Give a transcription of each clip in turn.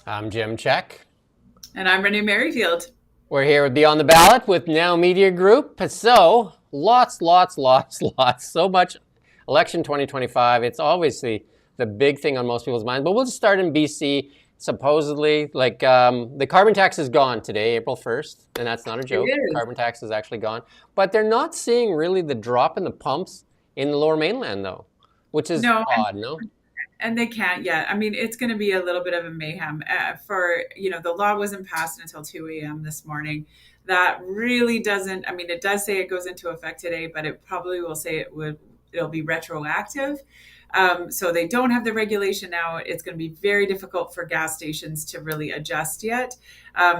I'm Jim Check. And I'm Renee Merrifield. We're here with Beyond the Ballot with Now Media Group. So, lots, so much election 2025. It's obviously the big thing on most people's minds. But we'll just start in BC. Supposedly, the carbon tax is gone today, April 1st, and that's not a It joke. is. Carbon tax is actually gone. But they're not seeing really the drop in the pumps in the lower mainland, though, which is No, odd, no? and they can't yet. I mean, it's going to be a little bit of a mayhem. The law wasn't passed until 2 a.m. this morning. That really doesn't, I mean, it does say it goes into effect today, but it probably will say it'll be retroactive. So they don't have the regulation now. It's going to be very difficult for gas stations to really adjust yet.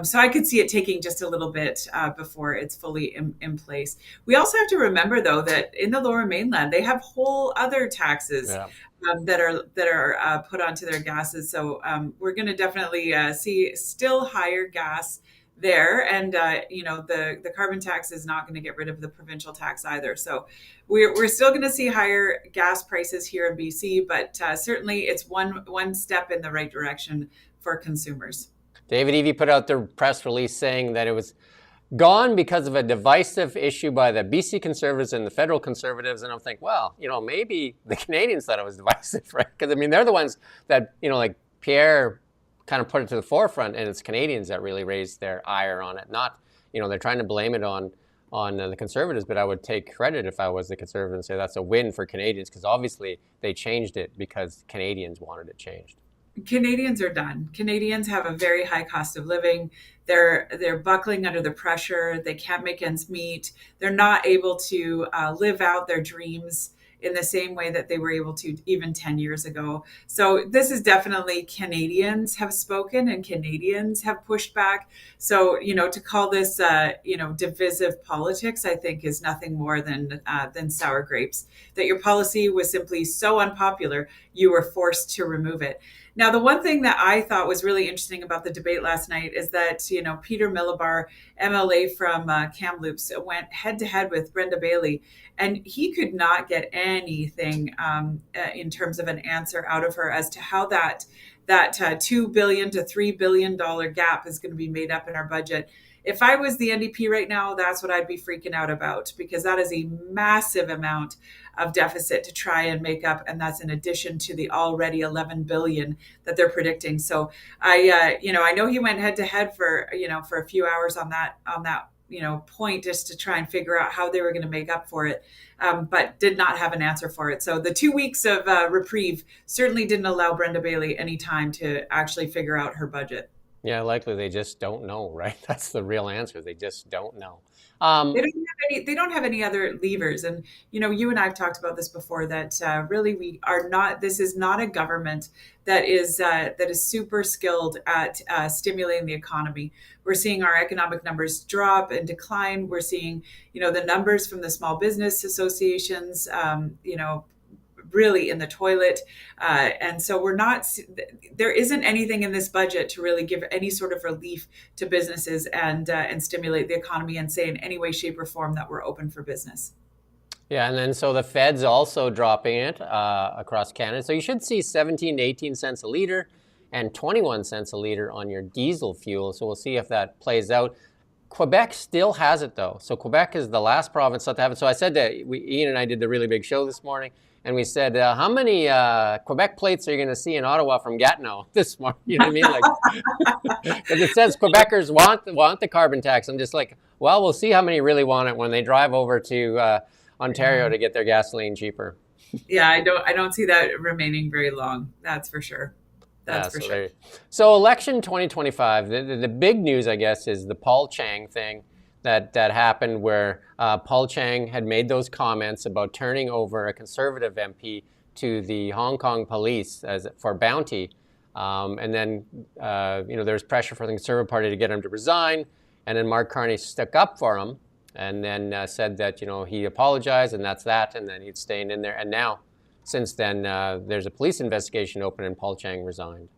So I could see it taking just a little bit before it's fully in place. We also have to remember, though, that in the Lower Mainland, they have whole other taxes Yeah. that are put onto their gases. So we're going to definitely see still higher gas there, and the carbon tax is not going to get rid of the provincial tax either. So we're still going to see higher gas prices here in BC, but certainly it's one step in the right direction for consumers. David Eby put out their press release saying that it was gone because of a divisive issue by the BC Conservatives and the federal Conservatives. And I'm thinking, well, maybe the Canadians thought it was divisive, right? Because, I mean, they're the ones that, like Pierre kind of put it to the forefront, and it's Canadians that really raised their ire on it. Not, they're trying to blame it on the Conservatives, but I would take credit if I was the Conservative and say that's a win for Canadians, because obviously they changed it because Canadians wanted it changed. Canadians are done. Canadians have a very high cost of living. They're buckling under the pressure. They can't make ends meet. They're not able to live out their dreams in the same way that they were able to even 10 years ago. So this is definitely Canadians have spoken and Canadians have pushed back. So, to call this, divisive politics, I think is nothing more than sour grapes, that your policy was simply so unpopular, you were forced to remove it. Now, the one thing that I thought was really interesting about the debate last night is that, Peter Millibar, MLA from Kamloops, went head to head with Brenda Bailey, and he could not get anything in terms of an answer out of her as to how that $2 billion to $3 billion gap is going to be made up in our budget. If I was the NDP right now, that's what I'd be freaking out about, because that is a massive amount of deficit to try and make up, and that's in addition to the already 11 billion that they're predicting. So I know he went head to head for a few hours on that point, just to try and figure out how they were going to make up for it, but did not have an answer for it. So the 2 weeks of reprieve certainly didn't allow Brenda Bailey any time to actually figure out her budget. Yeah, likely they just don't know, right? That's the real answer. They just don't know. They don't have any other levers. And, you and I have talked about this before, that really we are not, this is not a government that is super skilled at stimulating the economy. We're seeing our economic numbers drop and decline. We're seeing, the numbers from the small business associations, really in the toilet. And so there isn't anything in this budget to really give any sort of relief to businesses and stimulate the economy and say in any way, shape, or form that we're open for business. Yeah, and then so the Fed's also dropping it across Canada. So you should see 17 to 18 cents a liter and 21 cents a liter on your diesel fuel. So we'll see if that plays out. Quebec still has it, though. So Quebec is the last province not to have it. So I said that Ian and I did the really big show this morning, and we said, how many Quebec plates are you going to see in Ottawa from Gatineau this morning? You know what I mean? Because it says Quebecers want the carbon tax. I'm just like, well, we'll see how many really want it when they drive over to Ontario to get their gasoline cheaper. Yeah, I don't see that remaining very long. That's for sure. Yeah, That's for sure. so election 2025, the big news, I guess, is the Paul Chang thing that happened, where Paul Chang had made those comments about turning over a Conservative MP to the Hong Kong police for bounty. And then, there was pressure for the Conservative Party to get him to resign. And then Mark Carney stuck up for him and then said that, he apologized and that's that. And then he'd staying in there. And now, since then, there's a police investigation open and Paul Chang resigned.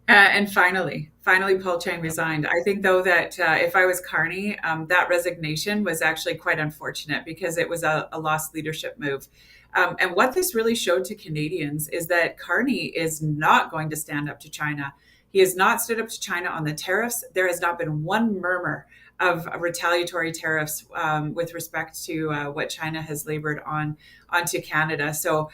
And finally, Paul Chang resigned. I think, though, that if I was Carney, that resignation was actually quite unfortunate, because it was a lost leadership move. And what this really showed to Canadians is that Carney is not going to stand up to China. He has not stood up to China on the tariffs. There has not been one murmur of retaliatory tariffs with respect to what China has labored on onto Canada. So,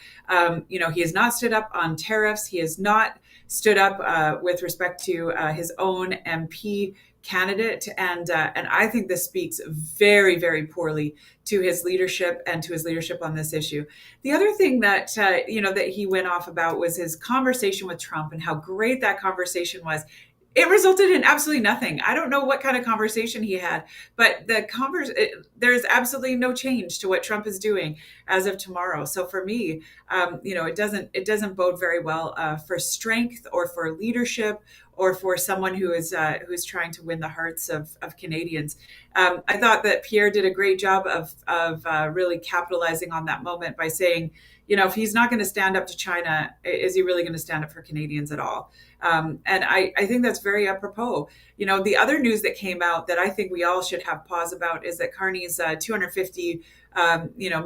he has not stood up on tariffs. He has not stood up with respect to his own MP candidate, and I think this speaks very, very poorly to his leadership and to his leadership on this issue. The other thing that that he went off about was his conversation with Trump and how great that conversation was. It resulted in absolutely nothing. I don't know what kind of conversation he had, but there is absolutely no change to what Trump is doing as of tomorrow. So for me, it doesn't bode very well for strength or for leadership or for someone who's trying to win the hearts of Canadians. I thought that Pierre did a great job of really capitalizing on that moment by saying, if he's not going to stand up to China, is he really going to stand up for Canadians at all? And I think that's very apropos. The other news that came out that I think we all should have pause about is that Carney's $250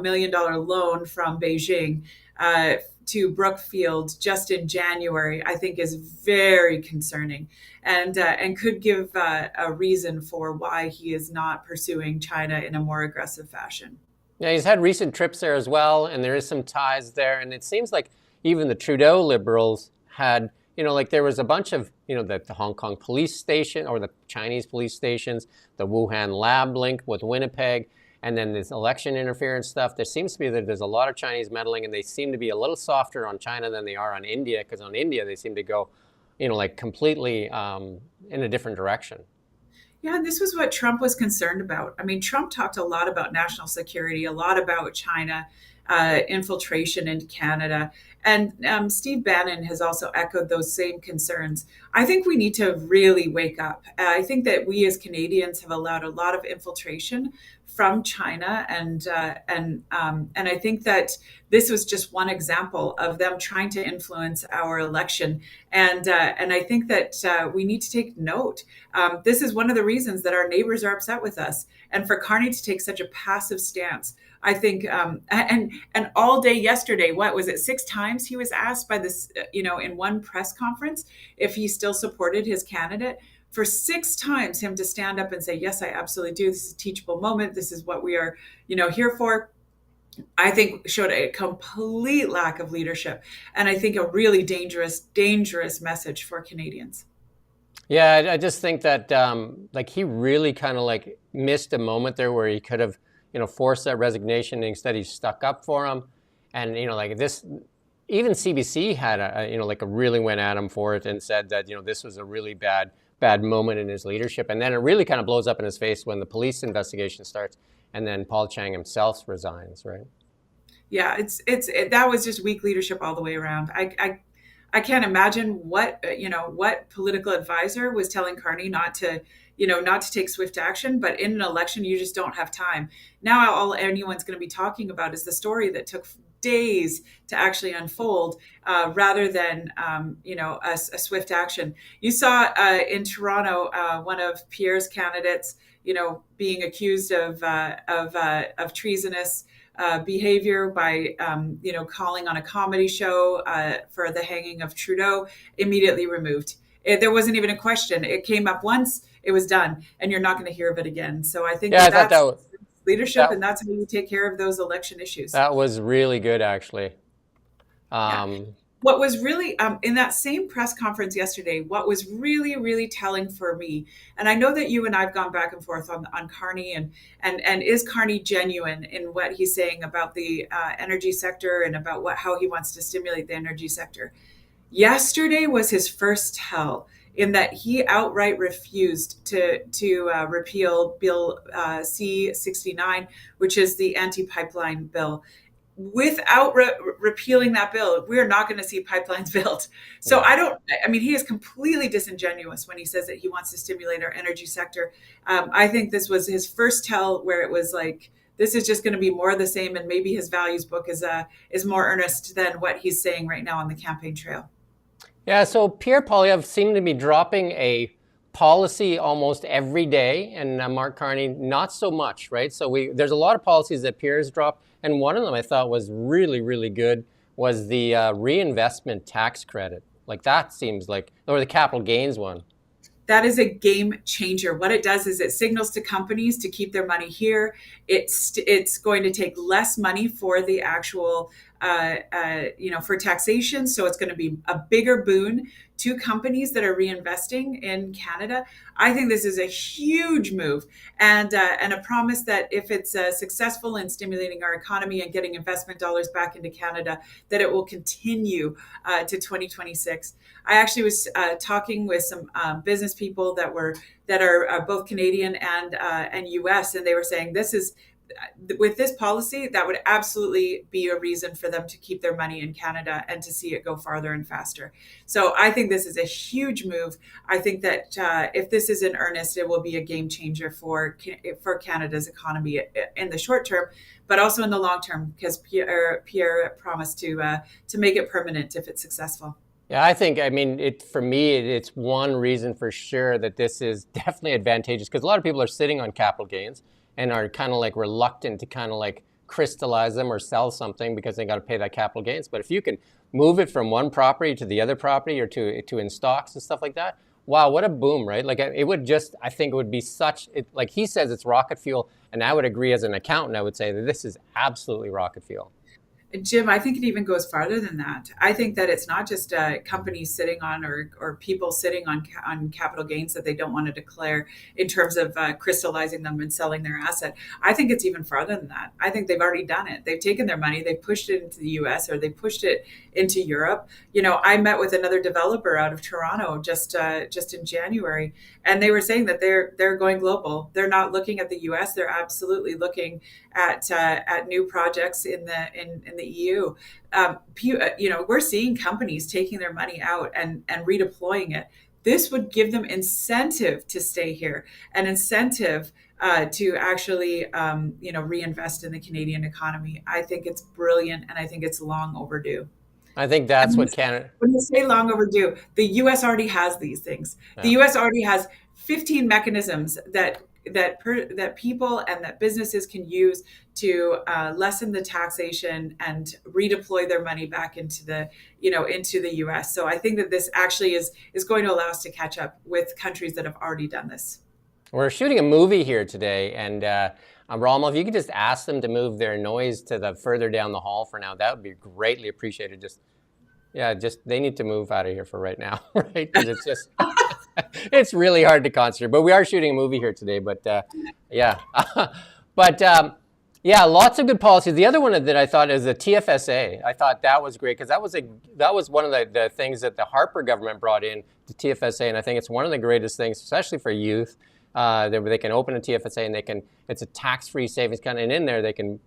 million loan from Beijing to Brookfield just in January, I think is very concerning and could give a reason for why he is not pursuing China in a more aggressive fashion. Yeah, he's had recent trips there as well, and there is some ties there. And it seems like even the Trudeau Liberals had, like there was a bunch of, the Hong Kong police station or the Chinese police stations, the Wuhan lab link with Winnipeg, and then this election interference stuff. There seems to be that there's a lot of Chinese meddling, and they seem to be a little softer on China than they are on India, because on India they seem to go, like completely in a different direction. Yeah, and this was what Trump was concerned about. I mean, Trump talked a lot about national security, a lot about China infiltration into Canada. And Steve Bannon has also echoed those same concerns. I think we need to really wake up. I think that we as Canadians have allowed a lot of infiltration from China, and I think that this was just one example of them trying to influence our election. And I think that we need to take note. This is one of the reasons that our neighbors are upset with us, and for Carney to take such a passive stance. I think, and all day yesterday, what was it? 6 times he was asked by this, in one press conference, if he still supported his candidate. For 6 times, him to stand up and say, "Yes, I absolutely do. This is a teachable moment. This is what we are, here for." I think showed a complete lack of leadership, and I think a really dangerous, dangerous message for Canadians. Yeah, I just think that he really kind of missed a moment there where he could have, forced that resignation. And instead, he stuck up for him, and this. Even CBC had a really went at him for it and said that this was a really bad moment in his leadership, and then it really kind of blows up in his face when the police investigation starts, and then Paul Chang himself resigns, right? Yeah, that was just weak leadership all the way around. I can't imagine what political advisor was telling Carney not to take swift action, but in an election you just don't have time. Now all anyone's going to be talking about is the story that took days to actually unfold, rather than a swift action. You saw in Toronto one of Pierre's candidates, being accused of treasonous behavior by calling on a comedy show for the hanging of Trudeau. Immediately removed. There wasn't even a question. It came up once, it was done, and you're not going to hear of it again. So I think Yeah, I thought that's leadership, and that's how you take care of those election issues. that was really good, actually. Yeah. What was really in that same press conference yesterday, what was really, really telling for me, and I know that you and I've gone back and forth on Carney and is Carney genuine in what he's saying about the energy sector and about how he wants to stimulate the energy sector. Yesterday was his first tell in that he outright refused to repeal Bill C-69, which is the anti-pipeline bill. Without repealing that bill, we're not going to see pipelines built. So he is completely disingenuous when he says that he wants to stimulate our energy sector. I think this was his first tell where it was like, this is just going to be more of the same, and maybe his values book is more earnest than what he's saying right now on the campaign trail. Yeah, so Pierre Poilievre seemed to be dropping a policy almost every day, and Mark Carney not so much, right? So there's a lot of policies that Pierre's dropped, and one of them I thought was really, really good was the reinvestment tax credit. Like that seems like, or the capital gains one. That is a game changer. What it does is it signals to companies to keep their money here. It's going to take less money for the actual for taxation. So it's going to be a bigger boon to companies that are reinvesting in Canada. I think this is a huge move and a promise that if it's successful in stimulating our economy and getting investment dollars back into Canada, that it will continue to 2026. I actually was talking with some business people that are both Canadian and U.S. and they were saying this is with this policy that would absolutely be a reason for them to keep their money in Canada and to see it go farther and faster. So I think this is a huge move. I think that if this is in earnest, it will be a game changer for Canada's economy in the short term, but also in the long term because Pierre promised to make it permanent if it's successful. Yeah, I mean, for me, it's one reason for sure that this is definitely advantageous because a lot of people are sitting on capital gains and are kind of like reluctant to kind of like crystallize them or sell something because they got to pay that capital gains. But if you can move it from one property to the other property or to in stocks and stuff like that, wow, what a boom, right? Like it would just, I think it would be like he says it's rocket fuel. And I would agree as an accountant, I would say that this is absolutely rocket fuel. Jim, I think it even goes farther than that. I think that it's not just companies sitting on or people sitting on capital gains that they don't want to declare in terms of crystallizing them and selling their asset. I think it's even farther than that. I think they've already done it. They've taken their money, they've pushed it into the U.S. or they pushed it into Europe. You know, I met with another developer out of Toronto just in January, and they were saying that they're going global. They're not looking at the U.S. They're absolutely looking at new projects in the EU. We're seeing companies taking their money out and redeploying it. This would give them incentive to stay here, an incentive to actually reinvest in the Canadian economy. I think it's brilliant, and I think it's long overdue. I think that's what Canada. When you say long overdue, the U.S. already has these things. The Yeah. U.S. already has 15 mechanisms that people and that businesses can use to lessen the taxation and redeploy their money back into the U.S. So I think that this actually is going to allow us to catch up with countries that have already done this. We're shooting a movie here today, and Rommel, if you could just ask them to move their noise to the further down the hall for now, that would be greatly appreciated. Just they need to move out of here for right now, right? Because it's just it's really hard to concentrate. But we are shooting a movie here today. But yeah, but yeah, lots of good policies. The other one that I thought is the TFSA. I thought that was great because that was one of the things that the Harper government brought in to TFSA, and I think it's one of the greatest things, especially for youth. They can open a TFSA and it's a tax-free savings account, and in there they can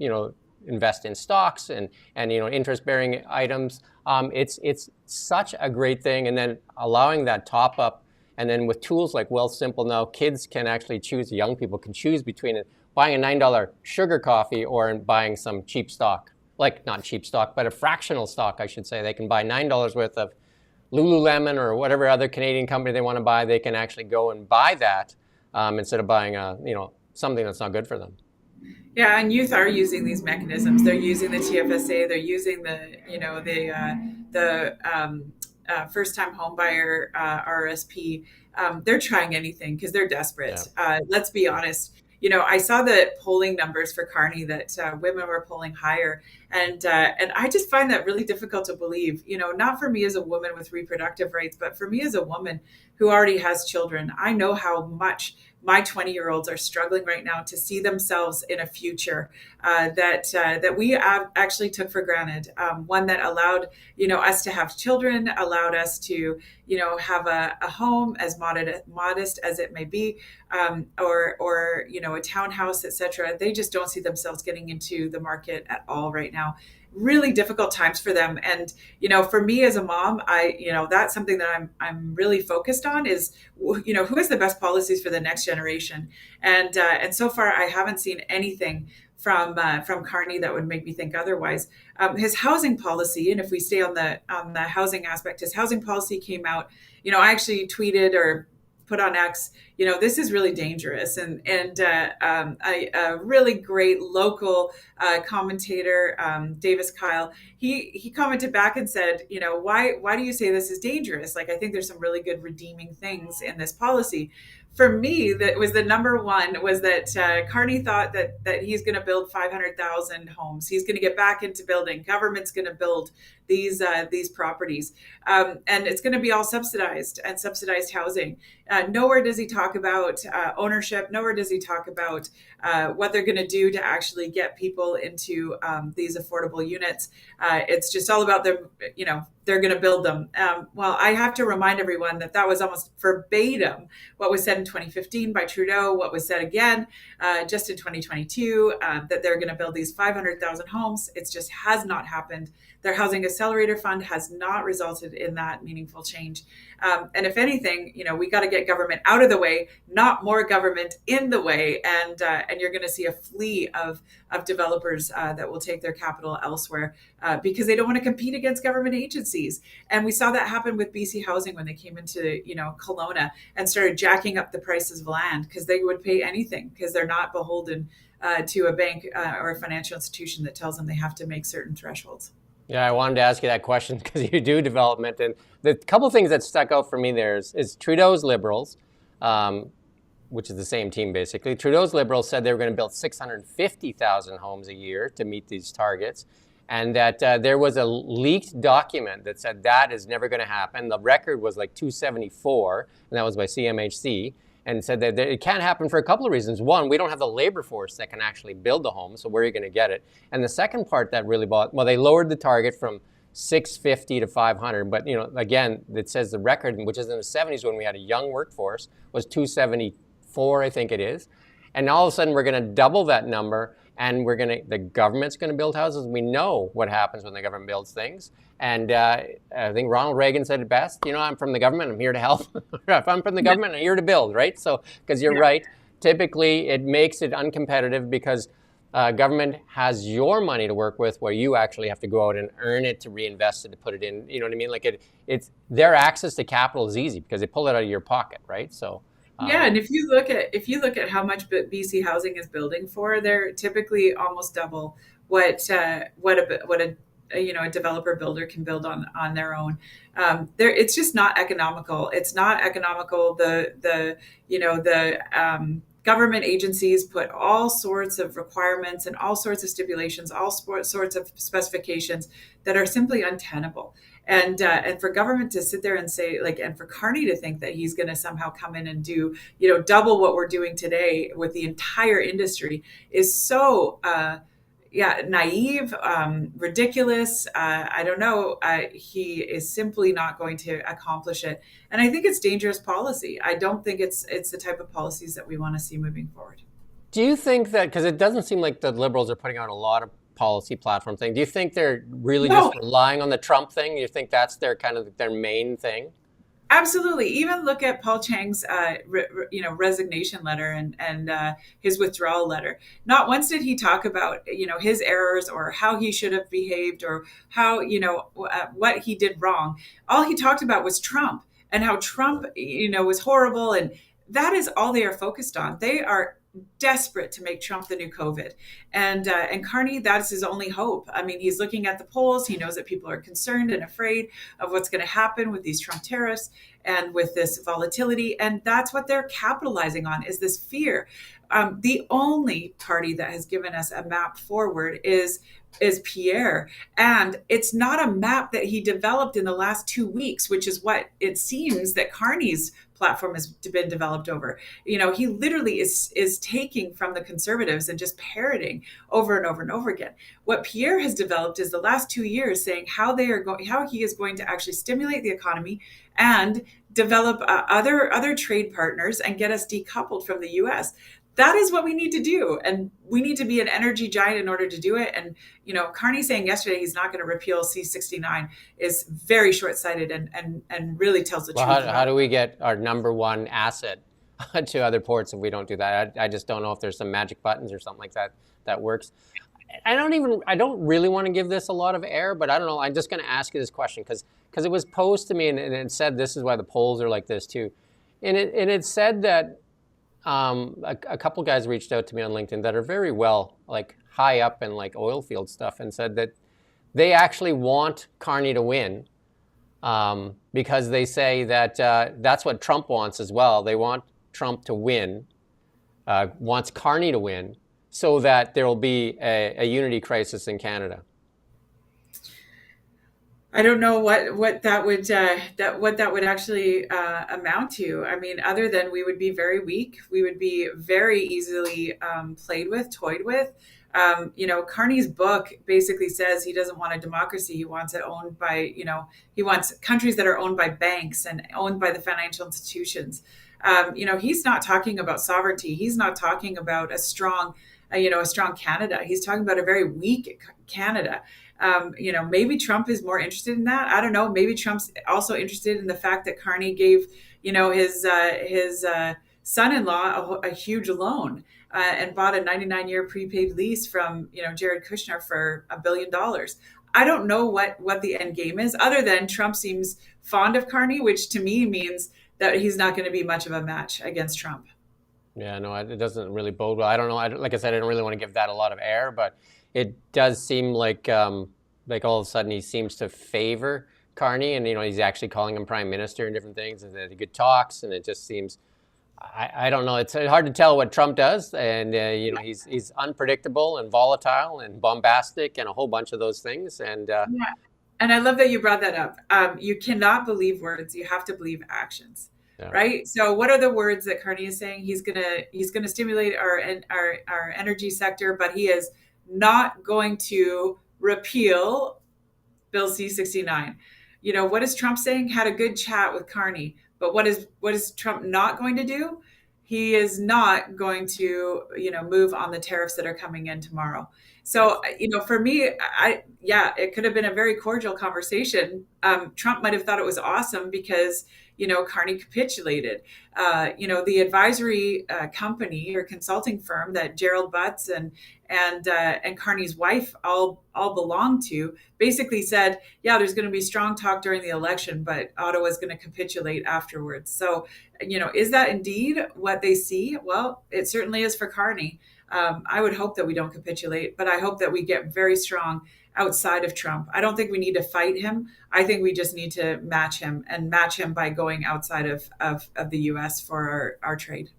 invest in stocks and interest-bearing items. It's such a great thing, and then allowing that top up, and then with tools like Wealth Simple now, kids can actually choose. Young people can choose between buying a $9 sugar coffee or buying some cheap stock, like not cheap stock, but a fractional stock, I should say. They can buy $9 worth of Lululemon or whatever other Canadian company they want to buy. They can actually go and buy that instead of buying something that's not good for them. Yeah, and youth are using these mechanisms. They're using the TFSA. They're using the first-time homebuyer RSP. They're trying anything because they're desperate. Yeah. Let's be honest. I saw the polling numbers for Carney that women were polling higher, and I just find that really difficult to believe. Not for me as a woman with reproductive rights, but for me as a woman who already has children. I know how much my 20-year-olds are struggling right now to see themselves in a future that we actually took for granted. One that allowed us to have children, allowed us to have a home as modest as it may be, or a townhouse, etc. They just don't see themselves getting into the market at all right now. Really difficult times for them. And for me as a mom, that's something that I'm really focused on is who has the best policies for the next generation. And so far I haven't seen anything from Carney that would make me think otherwise. His housing policy, and if we stay on the housing aspect, his housing policy came out. I actually tweeted or put on X, this is really dangerous. A really great local commentator, Davis Kyle, he commented back and said, why do you say this is dangerous? Like, I think there's some really good redeeming things in this policy. For me, that was the number one, was that Carney thought that he's going to build 500,000 homes. He's going to get back into building. Government's going to build these properties, and it's going to be all subsidized and subsidized housing. Nowhere does he talk about ownership. Nowhere does he talk about what they're going to do to actually get people into these affordable units. It's just all about them. They're going to build them. Well, I have to remind everyone that was almost verbatim what was said in 2015 by Trudeau, what was said again just in 2022, that they're going to build these 500,000 homes. It just has not happened. Their Housing Accelerator Fund has not resulted in that meaningful change. And if anything, we got to get government out of the way, not more government in the way. And you're going to see a flee of developers that will take their capital elsewhere because they don't want to compete against government agencies. And we saw that happen with BC Housing when they came into, Kelowna and started jacking up the prices of land because they would pay anything because they're not beholden to a bank or a financial institution that tells them they have to make certain thresholds. Yeah, I wanted to ask you that question because you do development. And the couple of things that stuck out for me there is Trudeau's Liberals, which is the same team basically. Trudeau's Liberals said they were going to build 650,000 homes a year to meet these targets. And that there was a leaked document that said that is never going to happen. The record was like 274, and that was by CMHC. And said that it can't happen for a couple of reasons. One, we don't have the labor force that can actually build the home, so where are you going to get it? And the second part that really they lowered the target from 650 to 500, but again, it says the record, which is in the 70s when we had a young workforce, was 274, I think it is. And all of a sudden, we're going to double that number, and the government's going to build houses. We know what happens when the government builds things. And I think Ronald Reagan said it best, I'm from the government, I'm here to help. If I'm from the government, I'm here to build, right? So, because you're right, typically it makes it uncompetitive because government has your money to work with where you actually have to go out and earn it to reinvest it, to put it in, you know what I mean? Like it's their access to capital is easy because they pull it out of your pocket, right? So. And if you look at how much BC Housing is building for, they're typically almost double what a developer builder can build on their own. It's just not economical. It's not economical. The government agencies put all sorts of requirements and all sorts of stipulations, all sorts of specifications that are simply untenable. And for government to sit there and say, and for Carney to think that he's going to somehow come in and do, double what we're doing today with the entire industry is so, naive, ridiculous. I don't know. He is simply not going to accomplish it. And I think it's dangerous policy. I don't think it's the type of policies that we want to see moving forward. Do you think that, because it doesn't seem like the Liberals are putting out a lot of policy platform thing, do you think they're really just relying on the Trump thing? Do you think that's their kind of their main thing? Absolutely. Even look at Paul Chang's, resignation letter and his withdrawal letter. Not once did he talk about, his errors or how he should have behaved or how, what he did wrong. All he talked about was Trump and how Trump, was horrible. And that is all they are focused on. They are desperate to make Trump the new COVID. And Carney, that's his only hope. I mean, he's looking at the polls. He knows that people are concerned and afraid of what's going to happen with these Trump tariffs and with this volatility. And that's what they're capitalizing on, is this fear. The only party that has given us a map forward is Pierre. And it's not a map that he developed in the last 2 weeks, which is what it seems that Carney's platform has been developed over. He literally is taking from the Conservatives and just parroting over and over and over again. What Pierre has developed is the last 2 years saying how he is going to actually stimulate the economy and develop other trade partners and get us decoupled from the U.S. That is what we need to do. And we need to be an energy giant in order to do it. And, Carney saying yesterday he's not going to repeal C-69 is very short-sighted and really tells the truth. How do we get our number one asset to other ports if we don't do that? I just don't know if there's some magic buttons or something like that works. I don't really want to give this a lot of air, but I don't know. I'm just going to ask you this question because it was posed to me and it said this is why the polls are like this too. And it said that a couple guys reached out to me on LinkedIn that are very well, like high up in like oil field stuff, and said that they actually want Carney to win, because they say that that's what Trump wants as well. They want Trump to win, wants Carney to win, so that there will be a unity crisis in Canada. I don't know what that would what that would actually amount to. I mean, other than we would be very weak, we would be very easily played with, toyed with. Carney's book basically says he doesn't want a democracy. He wants it owned by, he wants countries that are owned by banks and owned by the financial institutions. He's not talking about sovereignty. He's not talking about a strong Canada. He's talking about a very weak Canada. Maybe Trump is more interested in that. I don't know. Maybe Trump's also interested in the fact that Carney gave, his son-in-law a huge loan and bought a 99-year prepaid lease from, Jared Kushner for $1 billion. I don't know what the end game is, other than Trump seems fond of Carney, which to me means that he's not going to be much of a match against Trump. Yeah, no, it doesn't really bode well. I don't know. Like I said, I don't really want to give that a lot of air, but it does seem like all of a sudden he seems to favor Carney, and he's actually calling him prime minister and different things, and the good talks, and it just seems. I don't know. It's hard to tell what Trump does, and he's unpredictable and volatile and bombastic and a whole bunch of those things. And Yeah. And I love that you brought that up. You cannot believe words; you have to believe actions, yeah. right? So, what are the words that Carney is saying? He's gonna stimulate our energy sector, but he is not going to repeal Bill C-69. What is Trump saying? Had a good chat with Carney, but what is Trump not going to do? He is not going to, move on the tariffs that are coming in tomorrow. So, for me, yeah, it could have been a very cordial conversation. Trump might have thought it was awesome because, Carney capitulated. The advisory company or consulting firm that Gerald Butts and Carney's wife all belong to basically said, yeah, there's going to be strong talk during the election, but Ottawa's going to capitulate afterwards. So, is that indeed what they see? Well, it certainly is for Carney. I would hope that we don't capitulate, but I hope that we get very strong outside of Trump. I don't think we need to fight him. I think we just need to match him by going outside of the US for our trade.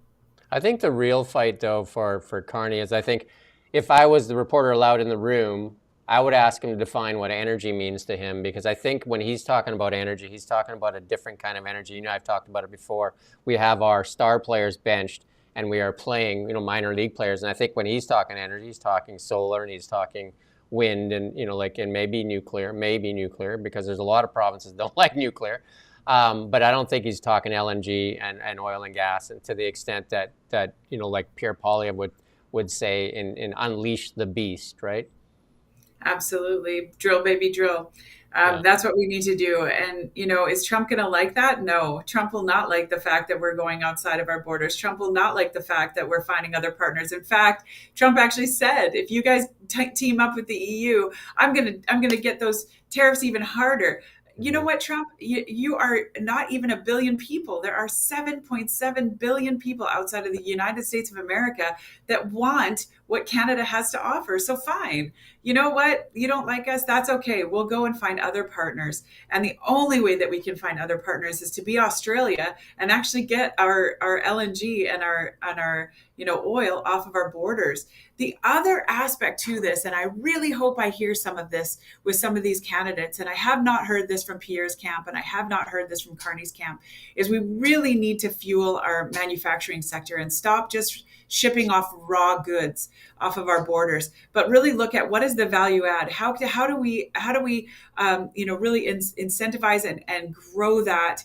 I think the real fight, though, for Carney is, I think if I was the reporter allowed in the room, I would ask him to define what energy means to him, because I think when he's talking about energy, he's talking about a different kind of energy. I've talked about it before. We have our star players benched, and we are playing, minor league players. And I think when he's talking energy, he's talking solar, and he's talking wind, and and maybe nuclear, because there's a lot of provinces that don't like nuclear. But I don't think he's talking LNG and oil and gas, and to the extent that like Pierre Poilievre would say in Unleash the Beast, right? Absolutely. Drill, baby, drill. Yeah. That's what we need to do. And, is Trump going to like that? No. Trump will not like the fact that we're going outside of our borders. Trump will not like the fact that we're finding other partners. In fact, Trump actually said, if you guys team up with the EU, I'm going to get those tariffs even harder. You know what, Trump? You are not even a billion people. There are 7.7 billion people outside of the United States of America that want what Canada has to offer. So fine. You know what? You don't like us? That's okay. We'll go and find other partners. And the only way that we can find other partners is to be Australia and actually get our LNG and our oil off of our borders. The other aspect to this, and I really hope I hear some of this with some of these candidates, and I have not heard this from Pierre's camp, and I have not heard this from Carney's camp, is we really need to fuel our manufacturing sector and stop just shipping off raw goods off of our borders, but really look at what is the value add. How do we really incentivize and grow that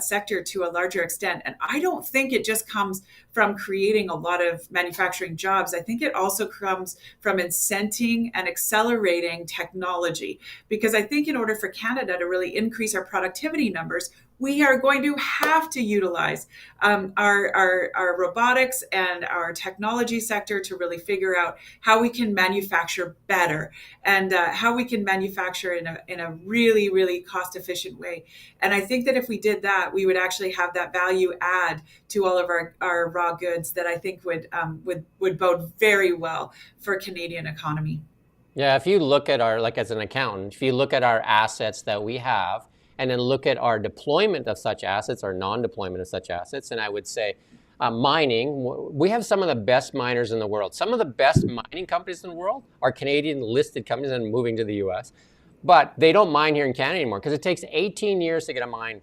sector to a larger extent? And I don't think it just comes from creating a lot of manufacturing jobs. I think it also comes from incenting and accelerating technology, because I think in order for Canada to really increase our productivity numbers, we are going to have to utilize our robotics and our technology sector to really figure out how we can manufacture better, and how we can manufacture in a really, really cost efficient way. And I think that if we did that, we would actually have that value add to all of our raw goods that I think would bode very well for Canadian economy. Yeah, if you look at our, like as an accountant, if you look at our assets that we have and then look at our deployment of such assets or non-deployment of such assets, and I would say mining, we have some of the best miners in the world. Some of the best mining companies in the world are Canadian listed companies and moving to the US, but they don't mine here in Canada anymore because it takes 18 years to get a mine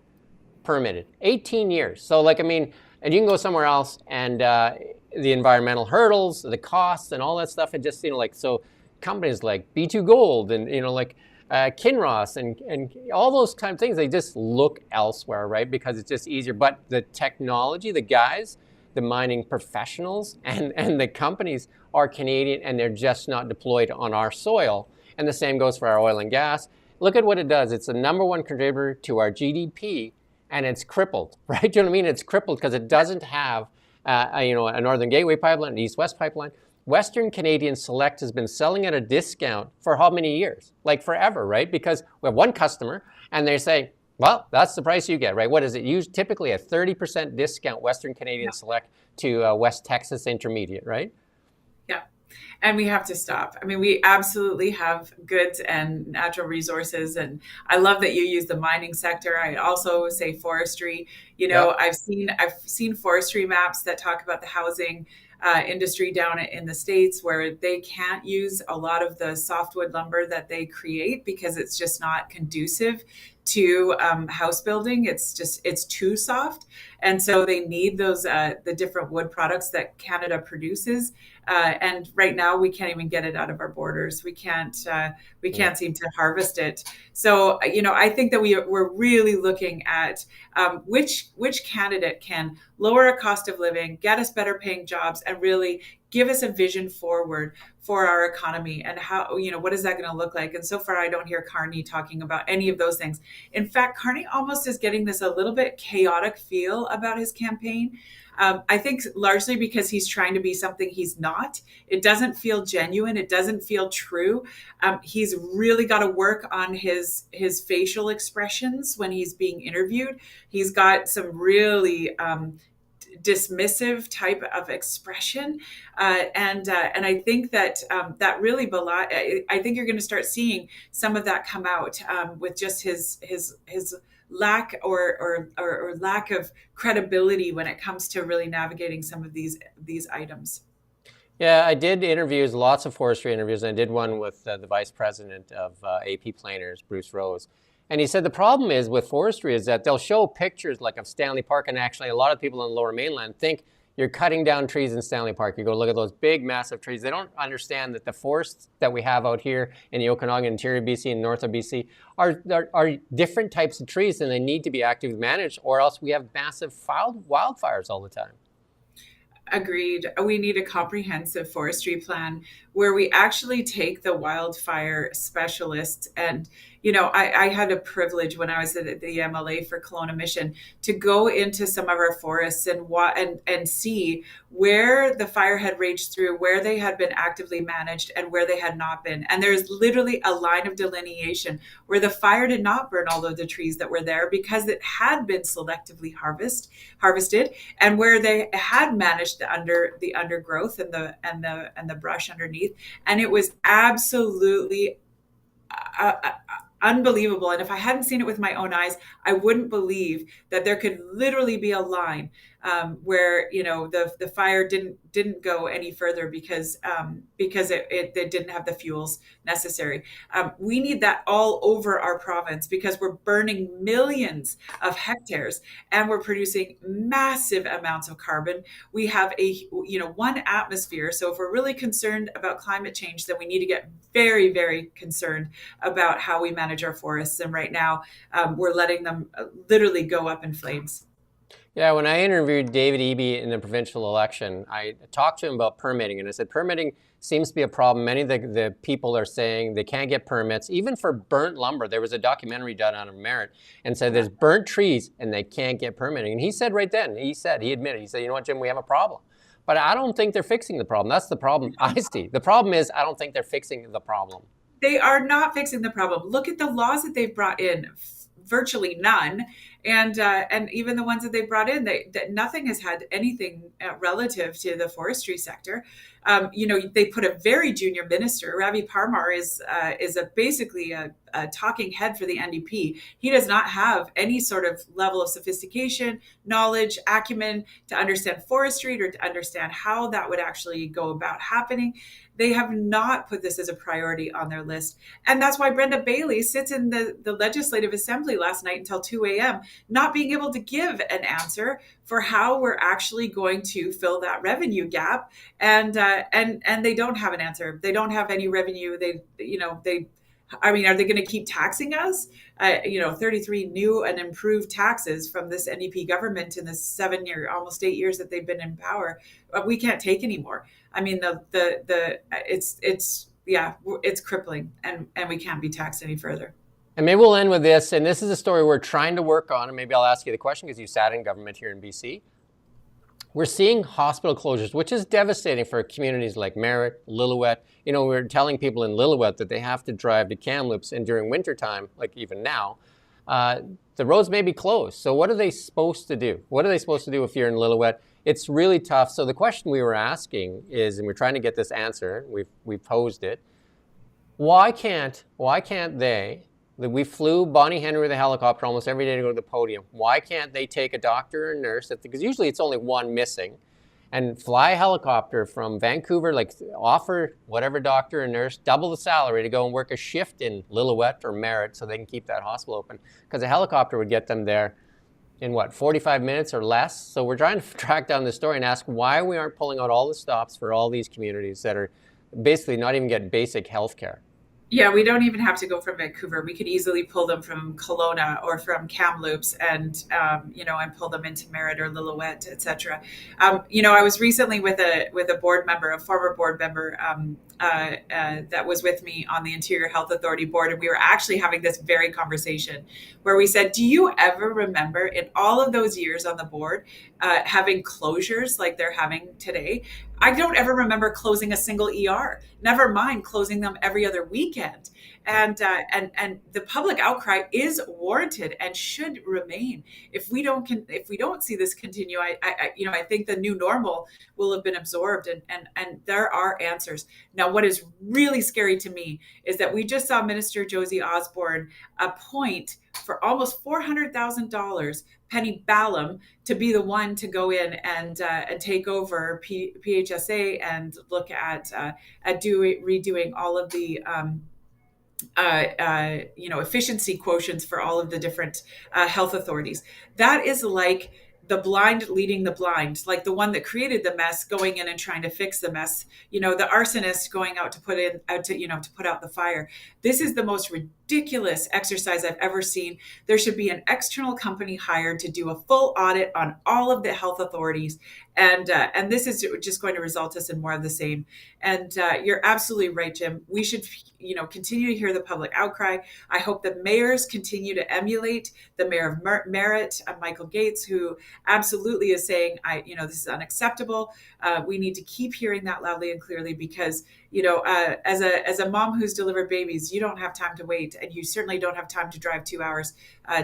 permitted. 18 years. So like, I mean, and you can go somewhere else and the environmental hurdles, the costs and all that stuff. It just, like, so companies like B2 Gold and, like Kinross and all those kind of things, they just look elsewhere, right? Because it's just easier. But the technology, the guys, the mining professionals and the companies are Canadian and they're just not deployed on our soil. And the same goes for our oil and gas. Look at what it does. It's the number one contributor to our GDP and it's crippled, right? Do you know what I mean? It's crippled because it doesn't have a Northern Gateway pipeline, an East-West pipeline. Western Canadian Select has been selling at a discount for how many years? Like forever, right? Because we have one customer and they say, well, that's the price you get, right? What is it? Typically a 30% discount, Western Canadian Yeah. Select to West Texas Intermediate, right? Yeah. And we have to stop. I mean, we absolutely have goods and natural resources. And I love that you use the mining sector. I also say forestry. Yep. I've seen forestry maps that talk about the housing industry down in the States where they can't use a lot of the softwood lumber that they create because it's just not conducive to house building. It's too soft, and so they need those the different wood products that Canada produces. And right now, we can't even get it out of our borders. We Yeah. can't seem to harvest it. So I think that we're really looking at which candidate can lower our cost of living, get us better paying jobs, and really give us a vision forward for our economy and how, what is that going to look like? And so far, I don't hear Carney talking about any of those things. In fact, Carney almost is getting this a little bit chaotic feel about his campaign. I think largely because he's trying to be something he's not. It doesn't feel genuine. It doesn't feel true. He's really got to work on his facial expressions when he's being interviewed. He's got some really dismissive type of expression, and I think that that really I think you're going to start seeing some of that come out with just his lack or lack of credibility when it comes to really navigating some of these items. Yeah, I did interviews, lots of forestry interviews. And I did one with the vice president of AP Planers, Bruce Rose. And he said the problem is with forestry is that they'll show pictures like of Stanley Park. And actually, a lot of people in the Lower Mainland think you're cutting down trees in Stanley Park. You go look at those big, massive trees. They don't understand that the forests that we have out here in the Okanagan, interior BC, and north of BC are different types of trees and they need to be actively managed or else we have massive wildfires all the time. Agreed. We need a comprehensive forestry plan where we actually take the wildfire specialists. And, I had a privilege when I was at the MLA for Kelowna Mission to go into some of our forests and see where the fire had raged through, where they had been actively managed, and where they had not been. And there's literally a line of delineation where the fire did not burn all of the trees that were there because it had been selectively harvested, and where they had managed the undergrowth and the brush underneath, and it was absolutely uh, uh, unbelievable. And if I hadn't seen it with my own eyes, I wouldn't believe that there could literally be a line where the fire didn't go any further because it didn't have the fuels necessary. We need that all over our province because we're burning millions of hectares and we're producing massive amounts of carbon. We have one atmosphere. So if we're really concerned about climate change, then we need to get very, very concerned about how we manage our forests. And right now, we're letting them literally go up in flames. Yeah, when I interviewed David Eby in the provincial election, I talked to him about permitting, and I said permitting seems to be a problem. Many of the people are saying they can't get permits, even for burnt lumber. There was a documentary done out of Merritt and said there's burnt trees and they can't get permitting. And he said right then, he admitted, he said, you know what, Jim, we have a problem. But I don't think they're fixing the problem. That's the problem I see. The problem is I don't think they're fixing the problem. They are not fixing the problem. Look at the laws that they've brought in, virtually none, and even the ones that they brought in, that nothing has had anything relative to the forestry sector. They put a very junior minister. Ravi Parmar is basically a talking head for the NDP. He does not have any sort of level of sophistication, knowledge, acumen to understand forestry or to understand how that would actually go about happening. They have not put this as a priority on their list. And that's why Brenda Bailey sits in the Legislative Assembly last night until 2 a.m., not being able to give an answer for how we're actually going to fill that revenue gap. And they don't have an answer. They don't have any revenue. I mean, are they going to keep taxing us? 33 new and improved taxes from this NDP government in the 7 year, almost 8 years that they've been in power. We can't take anymore. I mean, it's crippling, and we can't be taxed any further. And maybe we'll end with this. And this is a story we're trying to work on. And maybe I'll ask you the question because you sat in government here in BC. We're seeing hospital closures, which is devastating for communities like Merritt, Lillooet. We're telling people in Lillooet that they have to drive to Kamloops, and during wintertime, like even now, the roads may be closed. So what are they supposed to do? What are they supposed to do if you're in Lillooet? It's really tough. So the question we were asking is, and we're trying to get this answer, we've posed it, why can't they, we flew Bonnie Henry with a helicopter almost every day to go to the podium. Why can't they take a doctor or a nurse, because usually it's only one missing, and fly a helicopter from Vancouver, like offer whatever doctor or nurse double the salary to go and work a shift in Lillooet or Merritt so they can keep that hospital open? Because a helicopter would get them there in 45 minutes or less? So we're trying to track down this story and ask why we aren't pulling out all the stops for all these communities that are basically not even getting basic health care. Yeah, we don't even have to go from Vancouver. We could easily pull them from Kelowna or from Kamloops, and and pull them into Merritt or Lillooet, etc. I was recently with a board member, a former board member that was with me on the Interior Health Authority board, and we were actually having this very conversation where we said, "Do you ever remember in all of those years on the board having closures like they're having today?" I don't ever remember closing a single ER. Never mind closing them every other weekend. And the public outcry is warranted and should remain. If we don't see this continue, I think the new normal will have been absorbed, and there are answers. Now, what is really scary to me is that we just saw Minister Josie Osborne appoint for almost $400,000 Penny Ballot to be the one to go in and take over PHSA and look at redoing all of the efficiency quotients for all of the different health authorities. That is like the blind leading the blind, like the one that created the mess going in and trying to fix the mess. The arsonist going out to put out the fire. This is the most ridiculous exercise I've ever seen. There should be an external company hired to do a full audit on all of the health authorities, and this is just going to result us in more of the same. And you're absolutely right, Jim. We should continue to hear the public outcry. I hope the mayors continue to emulate the mayor of Merritt, Michael Gates, who absolutely is saying, this is unacceptable. We need to keep hearing that loudly and clearly, because as a mom who's delivered babies, you don't have time to wait, and you certainly don't have time to drive 2 hours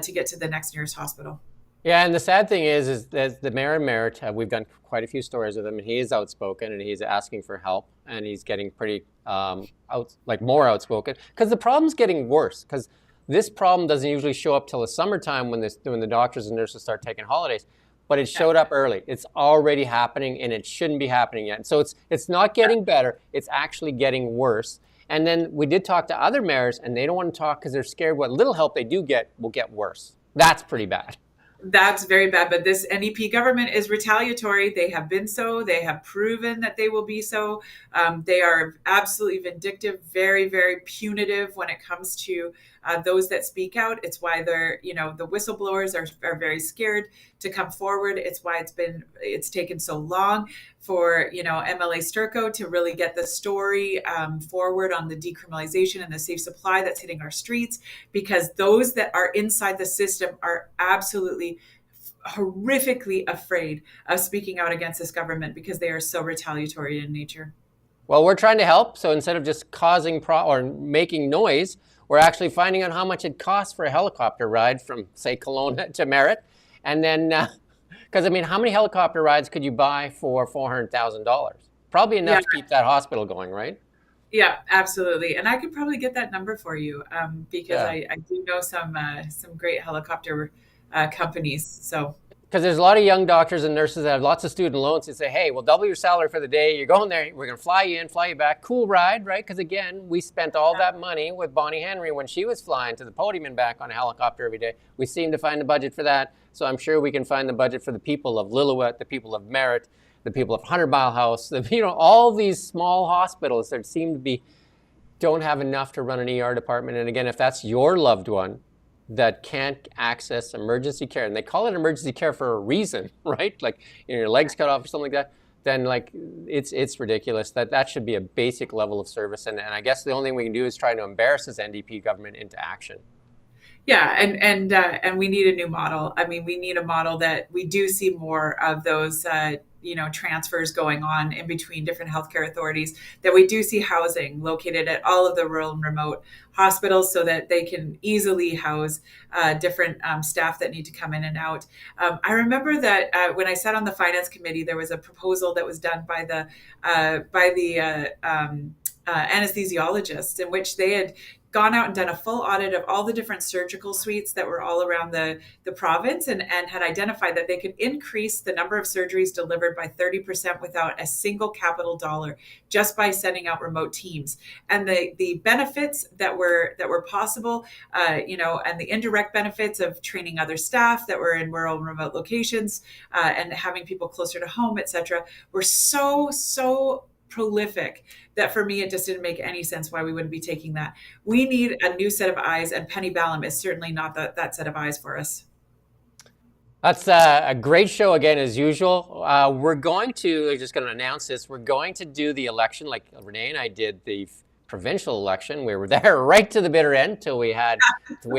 to get to the next nearest hospital. Yeah, and the sad thing is that the mayor of Merritt, we've done quite a few stories with him, and he is outspoken, and he's asking for help, and he's getting pretty more outspoken, because the problem's getting worse. Because this problem doesn't usually show up till the summertime when the doctors and nurses start taking holidays, but it showed up early. It's already happening, and it shouldn't be happening yet. So it's not getting better; it's actually getting worse. And then we did talk to other mayors, and they don't want to talk because they're scared what little help they do get will get worse. That's pretty bad. That's very bad. But this NDP government is retaliatory. They have been so. They have proven that they will be so. They are absolutely vindictive, very, very punitive when it comes to those that speak out. It's why they're, the whistleblowers are very scared to come forward. It's why it's taken so long for, MLA Sturco to really get the story forward on the decriminalization and the safe supply that's hitting our streets, because those that are inside the system are absolutely horrifically afraid of speaking out against this government because they are so retaliatory in nature. Well, we're trying to help. So instead of just causing or making noise, we're actually finding out how much it costs for a helicopter ride from, say, Kelowna to Merritt. And then, because I mean, how many helicopter rides could you buy for $400,000? Probably enough to keep that hospital going, right? Yeah, absolutely. And I could probably get that number for you because Yeah. I do know some great helicopter companies. So Because there's a lot of young doctors and nurses that have lots of student loans and say, hey, we'll double your salary for the day. You're going there. We're going to fly you in, fly you back. Cool ride, right? Because again, we spent all that money with Bonnie Henry when she was flying to the podium and back on a helicopter every day. We seem to find the budget for that. So I'm sure we can find the budget for the people of Lillooet, the people of Merritt, the people of 100 Mile House, all these small hospitals that seem to be don't have enough to run an ER department. And again, if that's your loved one that can't access emergency care, and they call it emergency care for a reason, right? Like your legs cut off or something like that, then like it's ridiculous. That should be a basic level of service. And I guess the only thing we can do is try to embarrass this NDP government into action. yeah, and we need a new model. I mean, we need a model that we do see more of those transfers going on in between different healthcare authorities, that we do see housing located at all of the rural and remote hospitals so that they can easily house different staff that need to come in and out. I remember that when I sat on the finance committee, there was a proposal that was done by the anesthesiologists, in which they had gone out and done a full audit of all the different surgical suites that were all around the province, and had identified that they could increase the number of surgeries delivered by 30% without a single capital dollar, just by sending out remote teams. And the benefits that were possible, and the indirect benefits of training other staff that were in rural and remote locations, and having people closer to home, etc., were so prolific that for me it just didn't make any sense why we wouldn't be taking that. We need a new set of eyes, and Penny Ballum is certainly not that set of eyes for us. That's a great show again, as usual. We're just going to announce this. We're going to do the election like Renee and I did the provincial election. We were there right to the bitter end till we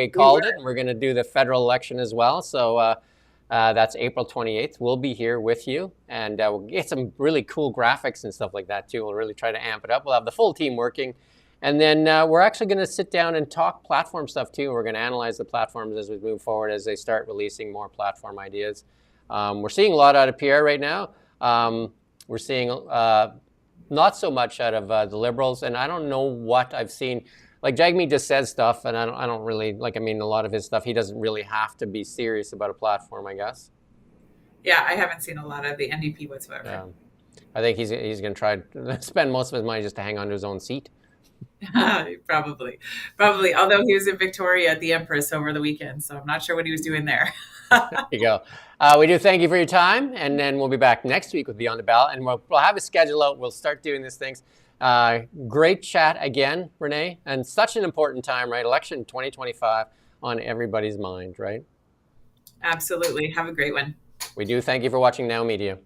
called it. And we're going to do the federal election as well. So that's April 28th. We'll be here with you, and we'll get some really cool graphics and stuff like that too. We'll really try to amp it up. We'll have the full team working. And then we're actually going to sit down and talk platform stuff too. We're going to analyze the platforms as we move forward, as they start releasing more platform ideas. We're seeing a lot out of Pierre right now. We're seeing not so much out of the Liberals, and I don't know what I've seen. Like Jagmeet just says stuff, and I don't really like. I mean, a lot of his stuff, he doesn't really have to be serious about a platform, I guess. Yeah, I haven't seen a lot of the NDP whatsoever. Yeah. I think he's going to try to spend most of his money just to hang on to his own seat. Probably. Although he was in Victoria at the Empress over the weekend, so I'm not sure what he was doing there. There you go. We do thank you for your time, and then we'll be back next week with Beyond the Ballot, and we'll have a schedule out. We'll start doing these things. Great chat again, Renee, and such an important time, right? Election 2025 on everybody's mind, right? Absolutely. Have a great one. We do thank you for watching Now Media.